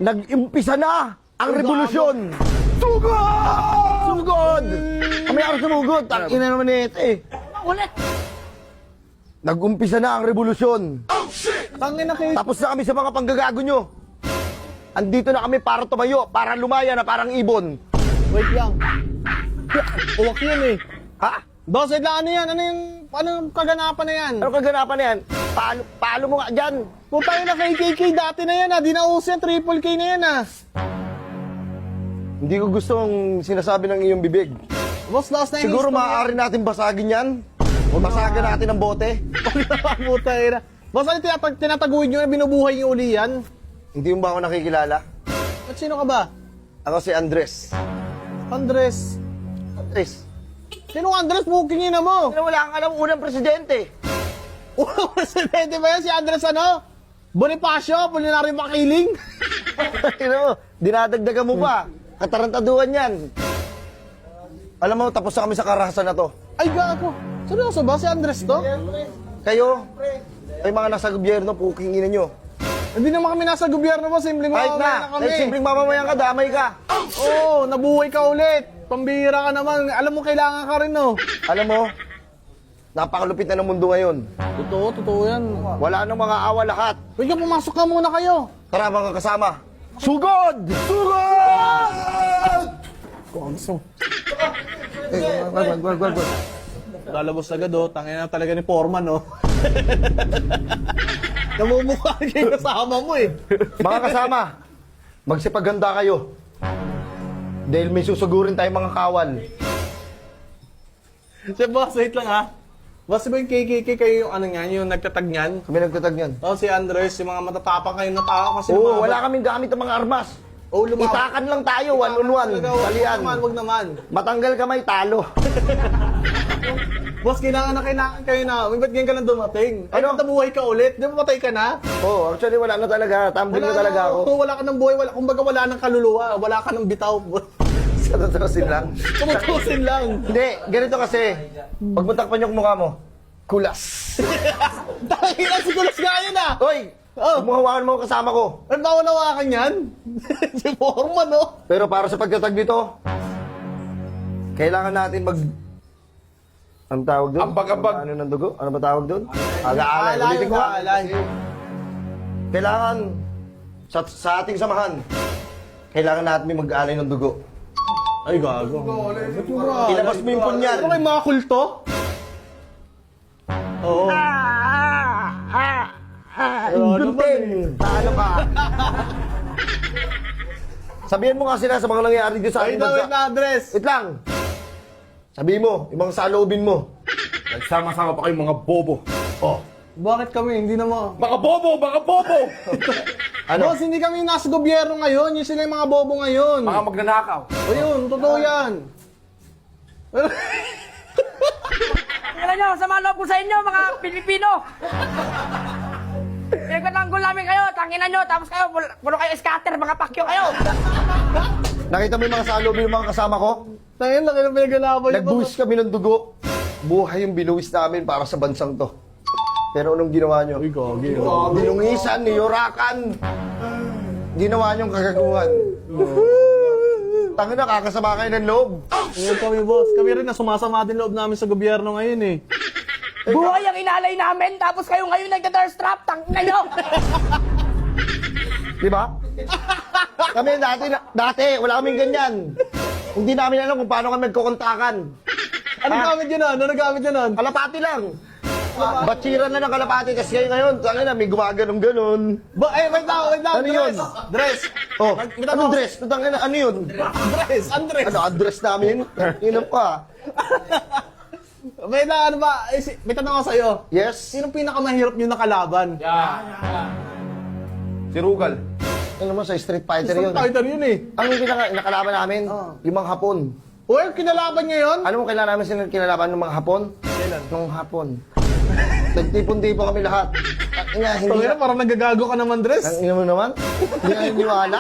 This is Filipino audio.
Nag-umpisa na ang revolusyon! Sugod! Sugod! Kami ako sumugod. Tangina naman ito eh. Ulit! Nag-umpisa na ang revolusyon. Tangina kayo. Tapos na kami sa mga panggagago nyo. Andito na kami para tumayo, para lumaya na parang ibon. Wait lang. Uwak yun eh. Ha? Boss, wait lang. Ano yan? Ano yung kaganapan na yan? Ano kaganapan na yan? Paalo mo nga dyan. Putang na kay KK dati na yan ah. Di na uso yan. Triple K na yan ah. Hindi ko gustong sinasabi ng iyong bibig. Boss, last na Siguro maaari natin basagin yan. O basagan natin ang bote. Puta ina. Boss, ano tinataguhin nyo na binubuhay nyo uli yan? Hindi mo ba ako nakikilala? At sino ka ba? Ako si Andres. Andres. Andres. Sino Andres? Bukingin na mo. Ano, wala kang alam unang presidente. Unang presidente ba yan? Si Andres ano? Bonifacio? Pulinari Makiling? Ano, dinadagdagan mo pa. Katarantaduhan yan. Alam mo, tapos na kami sa karahasan na to. Ay, gago. Seryoso ba? Si Andres to? Kayo, ay mga nasa gobyerno, puking ina nyo. Hindi naman kami nasa gobyerno mo. Simpleng Kahit mamamayan na, na kami. kahit simpleng mamamayan ka, damay ka. Oo, nabuhay ka ulit. Pambihira ka naman. Alam mo, kailangan ka rin, no? Alam mo, napakalupit na ng mundo ngayon. Totoo yan. Wala nang mga awa lahat. Wait ka, pumasok ka muna kayo. Tara mga kasama. Sugod! Sugod! Gusto. Gwag. Lalabos agad, oh. Tangin na talaga ni Foreman, no? Namumukha kayo kasama mo, eh. Mga kasama, magsipaganda kayo. Dahil may susugurin tayong mga kawal. Si boss, wait lang, ha? Boss, ba yung KKK kayo yung ano nga, yung nagtatag niyan? Kami nagtatag yan. Oh, si Andres, yung mga matatapang kayo na tao kasi Oo, wala kaming gamit ng mga armas. Oh, lumaw. Itakan lang tayo, one on one. Talian. Wag naman. Matanggal kamay, talo. Boss, kailangan kayo na. Ba't ganyan ka lang dumating? Ay, Ano? nabuhay ka ulit? Di ba patay ka na? Oo, actually wala na talaga. Tumbling na talaga ako. Wala ka ng buhay. Kumbaga wala ng kaluluwa. Wala ka ng bitaw. Sa totoosin lang. Tumutusin lang. Hindi, ganito kasi. Pag matakpan yung mukha mo, kulas. Tangina, si Kulas nga yun ah! Hoy! Oh. Umuhawakan mo ang kasama ko. Ano ba nawakan yan? Si Foreman, no? Pero para sa pagtatag dito, kailangan natin Ang tawag doon? Ambag-ambag. Ano ng dugo? Ano ba tawag doon? Alay. Ulitin ko nga. Alay. Kailangan, sa ating samahan, kailangan natin may mag-alay ng dugo. Ay, gago. Ilabas mo yung punyan. Ano kayo mga kulto? Oo. Gunting! Paano ka? Sabihin mo nga sila sa mga nangyayari dito sa Ay, ating wait bansa. na address. Wait lang. Sabihin mo, yung mga saloobin mo. Nagsama-sama pa kayong mga bobo. Oh. Bakit kami? Hindi na mo. Mga bobo! Mga bobo! Ano? Boss, hindi kami nasa gobyerno ngayon. Yung sila yung mga bobo ngayon. Mga magnanakaw. O yun, totoo yan. Tingnan nyo, sama loob ko sa inyo, mga Pilipino! Pinagtatanggol namin kayo, tanginan nyo, tapos kayo, puro kayo scatter, mga pakyo kayo! Nakita mo yung mga saloobin ng mga kasama ko? Tangin, laki ng pinagalaban nyo. Nagbuwis kami ng dugo. Buhay yung binuwis namin para sa bansang to. Pero anong ginawa nyo? Uy, gogi. Dinungisan, niyurakan. Ginawa nyong kagaguhan. Tangin na, kakasama kayo ng loob. Ngayon kami, boss. Kami rin na sumasama din loob namin sa gobyerno ngayon eh. Buhay ang inalay namin, tapos kayo ngayon nagka-thirst-trap, tanginan nyo! Di ba? Kami dati, wala kaming ganyan. Hindi namin alam kung paano kami nagkukontakan. Ano gamit yun nun? Ano gamit yun nun? Kalapati lang. Batsiran na ng kalapati. Kasi kayo ngayon, tangin na, may gumaganong-ganon. Wait lang. Ano yun? Dress. Oh, anong dress? Tangin na, ano yun? Andres. Ano, address namin? Inom pa. Wait lang, ano ba? May tanong ako sa'yo. Yes? Sinong pinakamahirap nyo nakalaban? Si Rugal. Ano mo, sa Street Fighter yun. Fighter yun eh. Ang nakalaban namin, yung mga Hapon. Uy, kinalaban niya yun? Ano mo kailangan namin sila kinalaban ng mga Hapon? Kailan? Nung Hapon. Nagtipon-tipon kami lahat. Hindi Tangina, parang nagagago ka naman, Dress. Ang ina mo naman? Hindi ka niniwala?